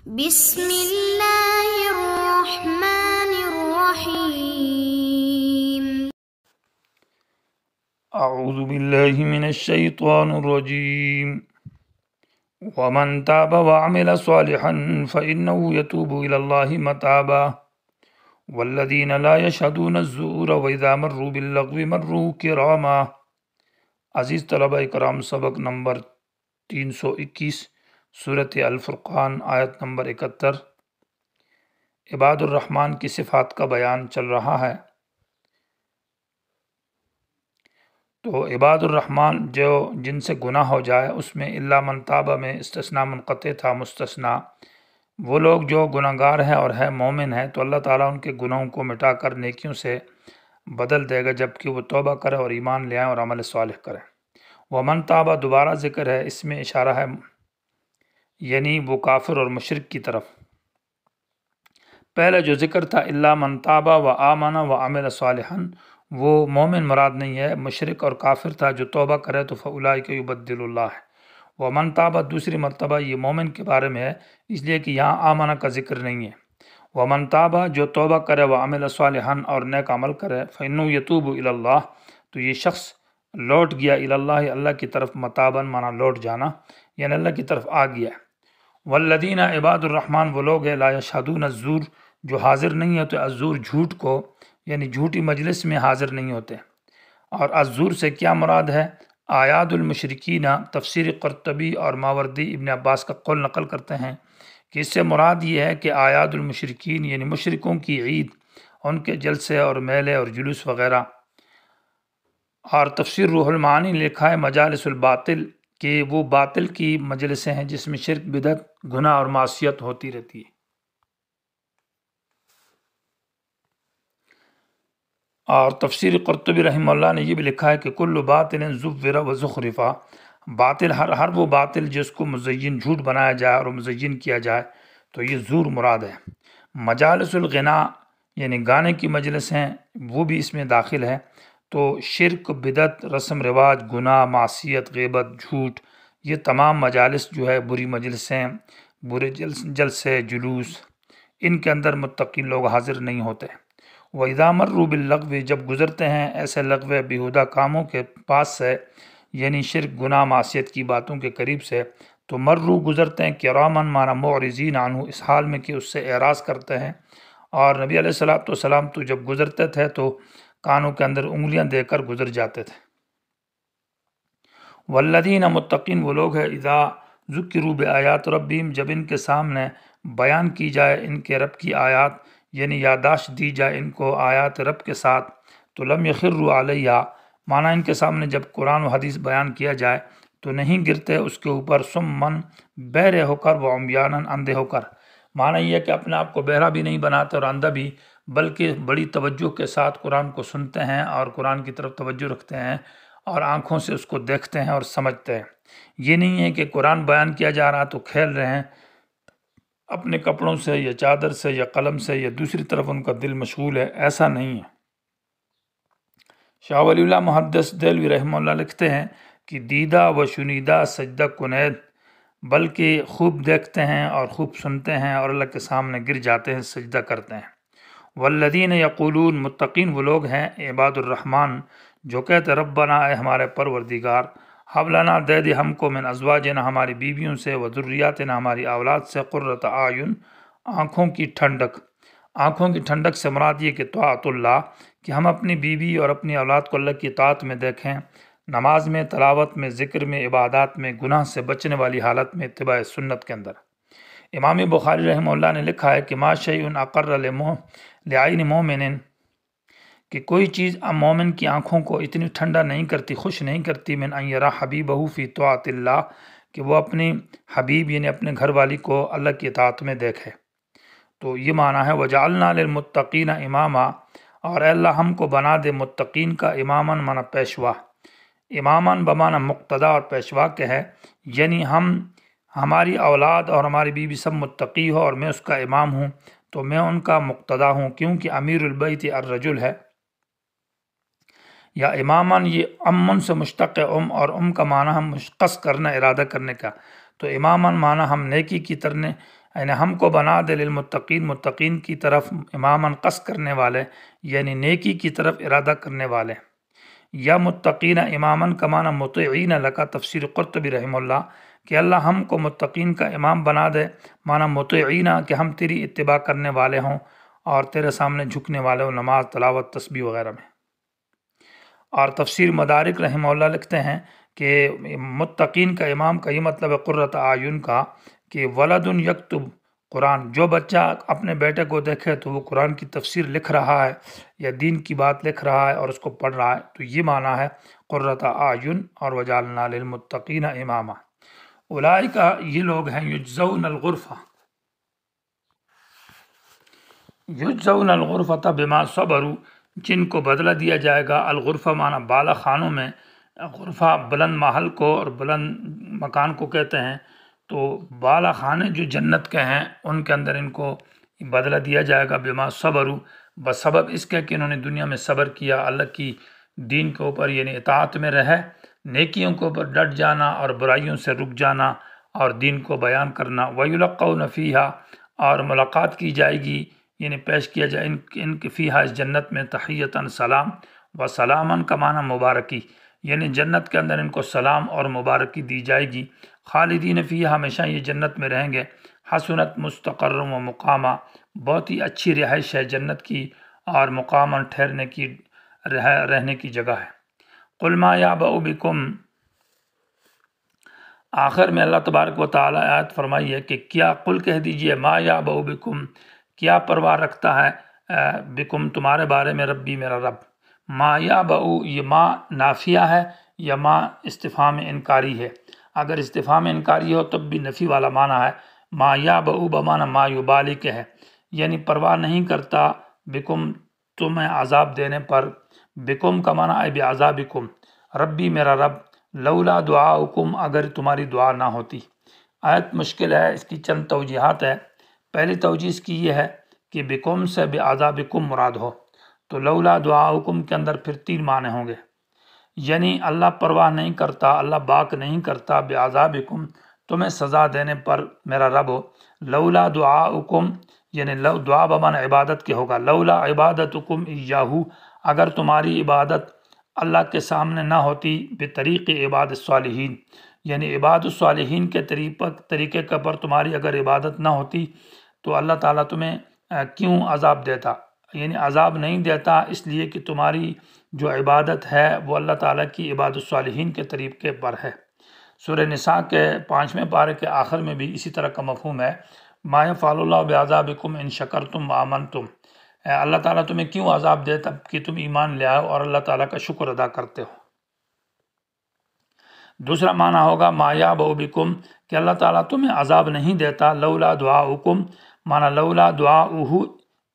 بسم اللہ الرحمن الرحیم۔ اعوذ باللہ من الشیطان الرجیم ومن تاب وعمل صالحا فإنه يتوب إلى الله متابا والذین لا يشهدون الزور وإذا مروا باللغو مروا کراما۔ عزیز طلبہ اکرام، سبق نمبر 321 سورۃ الفرقان آیت نمبر 71۔ عباد الرحمن کی صفات کا بیان چل رہا ہے۔ تو عباد الرحمن جن سے گناہ ہو جائے، اس میں الا من تاب میں استثناء منقطع تھا، مستثنیٰ وہ لوگ جو گناہگار ہیں اور ہے مومن ہے تو اللہ تعالیٰ ان کے گناہوں کو مٹا کر نیکیوں سے بدل دے گا، جبکہ وہ توبہ کرے اور ایمان لے آئیں اور عمل صالح کریں۔ ومن تاب دوبارہ ذکر ہے، اس میں اشارہ ہے یعنی وہ کافر اور مشرک کی طرف۔ پہلے جو ذکر تھا الا من تاب و آمن و عمل صالحا، وہ مومن مراد نہیں ہے، مشرک اور کافر تھا۔ جو توبہ کرے تو فاولئک یبدل اللہ ہے۔ ومن تاب دوسری مرتبہ یہ مومن کے بارے میں ہے، اس لیے کہ یہاں آمنہ کا ذکر نہیں ہے۔ ومن تاب جو توبہ کرے و عمل صالحا اور نیک عمل کرے، فإنه يتوب إلى الله تو یہ شخص لوٹ گیا الی اللہ، اللہ کی طرف، متابا مانا لوٹ جانا، یعنی اللہ کی طرف آ گیا۔ والذین عباد الرحمن وہ لوگ ہیں لا یشہدون الزور جو حاضر نہیں ہوتے، الزور جھوٹ کو، یعنی جھوٹی مجلس میں حاضر نہیں ہوتے۔ اور الزور سے کیا مراد ہے؟ آیات المشرکین، تفسیر قرطبی اور ماوردی ابن عباس کا قول نقل کرتے ہیں کہ اس سے مراد یہ ہے کہ آیات المشرکین یعنی مشرکوں کی عید، ان کے جلسے اور میلے اور جلوس وغیرہ۔ اور تفسیر روح المعانی لکھا ہے مجالس الباطل، کہ وہ باطل کی مجلسیں ہیں جس میں شرک، بدعت، گناہ اور معصیت ہوتی رہتی ہے۔ اور تفسیر قرطبی رحمہ اللہ نے یہ بھی لکھا ہے کہ کل باطل زور و زخرفا، باطل ہر وہ باطل جس کو مزین جھوٹ بنایا جائے اور مزین کیا جائے، تو یہ زور مراد ہے۔ مجالس الغنا یعنی گانے کی مجلس ہیں، وہ بھی اس میں داخل ہے۔ تو شرک، بدعت، رسم رواج، گناہ، معصیت، غیبت، جھوٹ، یہ تمام مجالس جو ہے بری مجلسیں، برے جلسے، جلوس، ان کے اندر متقین لوگ حاضر نہیں ہوتے۔ وَإِذَا مَرُّوا بِاللَّغْوِ جب گزرتے ہیں ایسے لغو بیہودہ کاموں کے پاس سے، یعنی شرک، گناہ، معصیت کی باتوں کے قریب سے، تو مرو گزرتے ہیں، کرامن مانا معرضین عنہ، اس حال میں کہ اس سے اعراض کرتے ہیں۔ اور نبی علیہ السلام تو جب گزرتے تھے تو کانوں کے اندر انگلیاں دے کر گزر جاتے تھے۔ والذین متقین وہ لوگ ہیں اذا ذکروا بآیات ربہم جب ان کے سامنے بیان کی جائے ان کے رب کی آیات، یعنی یادداشت دی جائے ان کو آیات رب کے ساتھ، تو لم یخروا علیہا مانا ان کے سامنے جب قرآن و حدیث بیان کیا جائے تو نہیں گرتے اس کے اوپر، سمن بہرے ہو کر، و عمیانا اندھے ہو کر۔ مانا یہ ہے کہ اپنے آپ کو بہرا بھی نہیں بناتے اور اندھا بھی، بلکہ بڑی توجہ کے ساتھ قرآن کو سنتے ہیں اور قرآن کی طرف توجہ رکھتے ہیں اور آنکھوں سے اس کو دیکھتے ہیں اور سمجھتے ہیں۔ یہ نہیں ہے کہ قرآن بیان کیا جا رہا تو کھیل رہے ہیں اپنے کپڑوں سے یا چادر سے یا قلم سے یا دوسری طرف ان کا دل مشغول ہے، ایسا نہیں ہے۔ شاہ ولی اللہ محدث دہلوی رحمہ اللہ لکھتے ہیں کہ دیدہ و شنیدہ سجدہ کنید، بلکہ خوب دیکھتے ہیں اور خوب سنتے ہیں اور اللہ کے سامنے گر جاتے ہیں، سجدہ کرتے ہیں۔ والذین یقولون متقین وہ لوگ ہیں عباد الرحمن جو کہتے ربنا اے ہمارے پروردگار، حب لنا دے دے ہم کو، من ازواجنا ہماری بیویوں سے، و ذریاتنا ہماری اولاد سے، قرۃ اعین آنکھوں کی ٹھنڈک۔ آنکھوں کی ٹھنڈک سے مراد یہ کہ طاعت اللہ، کہ ہم اپنی بیوی اور اپنی اولاد کو اللہ کی اطاعت میں دیکھیں، نماز میں، تلاوت میں، ذکر میں، عبادات میں، گناہ سے بچنے والی حالت میں، اتباع سنت کے اندر۔ امام بخاری رحمہ اللہ نے لکھا ہے کہ ما شیء اقر لعین مومن، کہ کوئی چیز مومن کی آنکھوں کو اتنی ٹھنڈا نہیں کرتی، خوش نہیں کرتی، من ان یرا حبیبہ فی طاعت اللہ، کہ وہ اپنی حبیب یعنی اپنے گھر والی کو اللہ کی اطاعت میں دیکھے۔ تو یہ معنی ہے وجعلنا للمتقین اماما، اور اے اللہ ہم کو بنا دے متقین کا اماماً مانا پیشوا، اماماً بمانا مقتدا اور پیشوا کے ہے، یعنی ہماری اولاد اور ہماری بیوی سب متقی ہو اور میں اس کا امام ہوں تو میں ان کا مقتدا ہوں، کیونکہ امیر البیت الرجل ہے۔ یا اماماً یہ امن سے مشتق ہے، اور کا معنی ہم مشخص کرنا، ارادہ کرنے کا، تو اماماً معنی ہم نیکی کی طرف یعنی ہم کو بنا دے للمتقین متقین کی طرف اماماً قصد کرنے والے یعنی نیکی کی طرف ارادہ کرنے والے، یا متقین اماماً کا معنی مطیعین لکا تفسیر قرطبی رحمہ اللہ کہ اللہ ہم کو متقین کا امام بنا دے، معنی مطیعین کہ ہم تیری اتباع کرنے والے ہوں اور تیرے سامنے جھکنے والے ہوں نماز تلاوت تسبیح وغیرہ میں۔ اور تفسیر مدارک رحمہ اللہ لکھتے ہیں کہ متقین کا امام کا یہ مطلب ہے قرۃ اعین کا کہ ولد یکتب قرآن، جو بچہ اپنے بیٹے کو دیکھے تو وہ قرآن کی تفسیر لکھ رہا ہے یا دین کی بات لکھ رہا ہے اور اس کو پڑھ رہا ہے، تو یہ معنی ہے قرۃ اعین اور وجعلنا للمتقین اماما۔ اولئک یہ لوگ ہیں یجزون الغرفہ، یجزون الغرفۃ بما صبروا، جن کو بدلہ دیا جائے گا۔ الغرفہ معنی بالا خانوں میں، غرفہ بلند محل کو اور بلند مکان کو کہتے ہیں، تو بالا خانے جو جنت کے ہیں ان کے اندر ان کو بدلہ دیا جائے گا بما صبروا، بسبب اس کے کہ انہوں نے دنیا میں صبر کیا، اللہ کی دین کے اوپر یعنی اطاعت میں رہے، نیکیوں کے اوپر ڈٹ جانا اور برائیوں سے رک جانا اور دین کو بیان کرنا۔ وَيُلَقَّوْنَ فِيهَا، اور ملاقات کی جائے گی یعنی پیش کیا جائے ان کی فیہا اس جنت میں تحیتاً سلام و سلاماً کا معنی مبارکی، یعنی جنت کے اندر ان کو سلام اور مبارکی دی جائے گی۔ خالدین فیہا، ہمیشہ یہ جنت میں رہیں گے۔ حسنت مستقر و مقامہ، بہت ہی اچھی رہائش ہے جنت کی اور مقاماً ٹھہرنے کی رہنے کی جگہ ہے۔ قل ما یعبأ بکم، آخر میں اللہ تبارک و تعالیٰ آیت فرمائی ہے کہ کیا، قل کہہ دیجئے، ما یعبأ بکم، کیا پرواہ رکھتا ہے بکم تمہارے بارے میں ربی میرا رب۔ ما یعبأ، یہ ما نافیہ ہے یا ما استفہام انکاری ہے؟ اگر استفہام انکاری ہو تب بھی نفی والا معنی ہے۔ ما یعبأ بمعنی ما یبالی کے ہے، یعنی پرواہ نہیں کرتا بکم تمہیں عذاب دینے پر، بکم کا معنی اے بعذابکم، ربی میرا رب، لولا دعاؤکم، اگر تمہاری دعا نہ ہوتی۔ آیت مشکل ہے، اس کی چند توجیحات ہے۔ پہلی توجیہ اس کی یہ ہے کہ بکم سے بعذابکم مراد ہو، تو لولا دعاؤکم کے اندر پھر 3 معنی ہوں گے، یعنی اللہ پرواہ نہیں کرتا، اللہ باک نہیں کرتا بعذابکم، تمہیں سزا دینے پر میرا رب ہو۔ لولا دعاؤکم یعنی دعا بمعنی عبادت کے ہوگا، لولا عبادتکم ایاہو، اگر تمہاری عبادت اللہ کے سامنے نہ ہوتی، بطریق عباد الصالحین، یعنی عباد الصالحین کے طریقے کے پر تمہاری اگر عبادت نہ ہوتی تو اللہ تعالیٰ تمہیں کیوں عذاب دیتا؟ یعنی عذاب نہیں دیتا اس لیے کہ تمہاری جو عبادت ہے وہ اللہ تعالیٰ کی عباد الصالحین کے طریقے پر ہے۔ سورہ نساء کے 5ویں پارے کے آخر میں بھی اسی طرح کا مفہوم ہے، ما یفعل اللہ بعذابکم ان شکرتم وآمنتم، اللہ تعالیٰ تمہیں کیوں عذاب دیتا کہ تم ایمان لے آؤ اور اللہ تعالیٰ کا شکر ادا کرتے ہو۔ دوسرا معنی ہوگا ما یعبأ بکم، کہ اللہ تعالیٰ تمہیں عذاب نہیں دیتا، لولا دعاؤکم معنی لولا دعاؤہ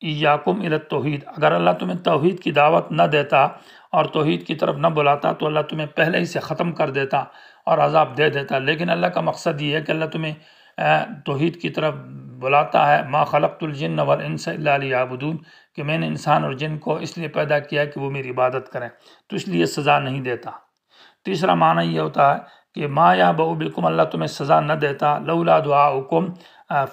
ایاکم الی التوحید، اگر اللہ تمہیں توحید کی دعوت نہ دیتا اور توحید کی طرف نہ بلاتا تو اللہ تمہیں پہلے ہی سے ختم کر دیتا اور عذاب دے دیتا، لیکن اللہ کا مقصد یہ ہے کہ اللہ تمہیں توحید کی طرف بلاتا ہے۔ ما خلقت الجن والانس الا لیعبدون، کہ میں نے انسان اور جن کو اس لیے پیدا کیا ہے کہ وہ میری عبادت کریں، تو اس لیے سزا نہیں دیتا۔ تیسرا معنی یہ ہوتا ہے کہ ما یعبأ بکم، اللہ تمہیں سزا نہ دیتا، لولا دعاؤکم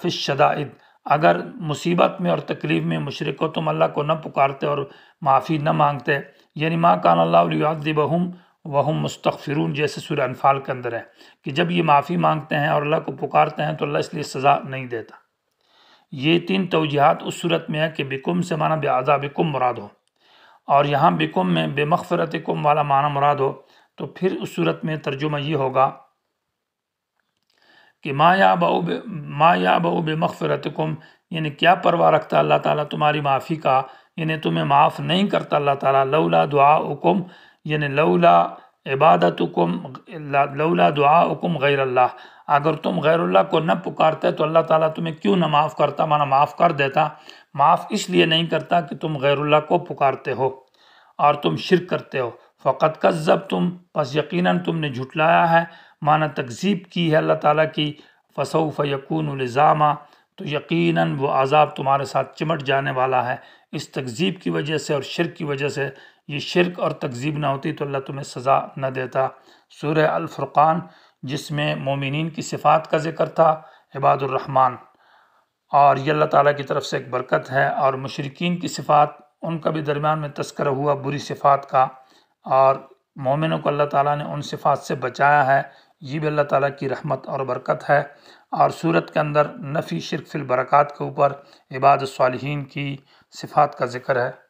فی الشدائد، اگر مصیبت میں اور تکلیف میں مشرکو تم اللہ کو نہ پکارتے اور معافی نہ مانگتے، یعنی ما کان اللہ لیعذبہم وہم مستغفرون، جیسے سورہ انفال کے اندر ہے کہ جب یہ معافی مانگتے ہیں اور اللہ کو پکارتے ہیں تو اللہ اس لیے سزا نہیں دیتا۔ یہ 3 توجیحات اس صورت میں ہے کہ بکم سے معنی بعذابکم مراد ہو، اور یہاں بکم میں بمغفرتکم والا معنی مراد ہو، تو پھر اس صورت میں ترجمہ یہ ہوگا کہ ما یعبأ بمغفرتکم، یعنی کیا پرواہ رکھتا اللہ تعالیٰ تمہاری معافی کا، یعنی تمہیں معاف نہیں کرتا اللہ تعالیٰ، لولا دعاؤکم یعنی لولا عبادتکم، لولا دعاؤکم غیر اللہ، اگر تم غیر اللہ کو نہ پکارتے تو اللہ تعالیٰ تمہیں کیوں نہ معاف کرتا، معنی معاف کر دیتا۔ معاف اس لیے نہیں کرتا کہ تم غیر اللہ کو پکارتے ہو اور تم شرک کرتے ہو۔ فقط کذبتم، پس یقیناً تم نے جھٹلایا ہے، معنی تکذیب کی ہے اللہ تعالیٰ کی۔ فسوف یکون لزاما، تو یقیناً وہ عذاب تمہارے ساتھ چمٹ جانے والا ہے اس تکذیب کی وجہ سے اور شرک کی وجہ سے۔ یہ شرک اور تکذیب نہ ہوتی تو اللہ تمہیں سزا نہ دیتا۔ سورہ الفرقان جس میں مومنین کی صفات کا ذکر تھا، عباد الرحمن، اور یہ اللہ تعالیٰ کی طرف سے ایک برکت ہے، اور مشرکین کی صفات ان کا بھی درمیان میں تذکرہ ہوا بری صفات کا، اور مومنوں کو اللہ تعالیٰ نے ان صفات سے بچایا ہے، یہ بھی اللہ تعالیٰ کی رحمت اور برکت ہے۔ اور سورت کے اندر نفی شرک فی البرکات کے اوپر عباد الصالحین کی صفات کا ذکر ہے۔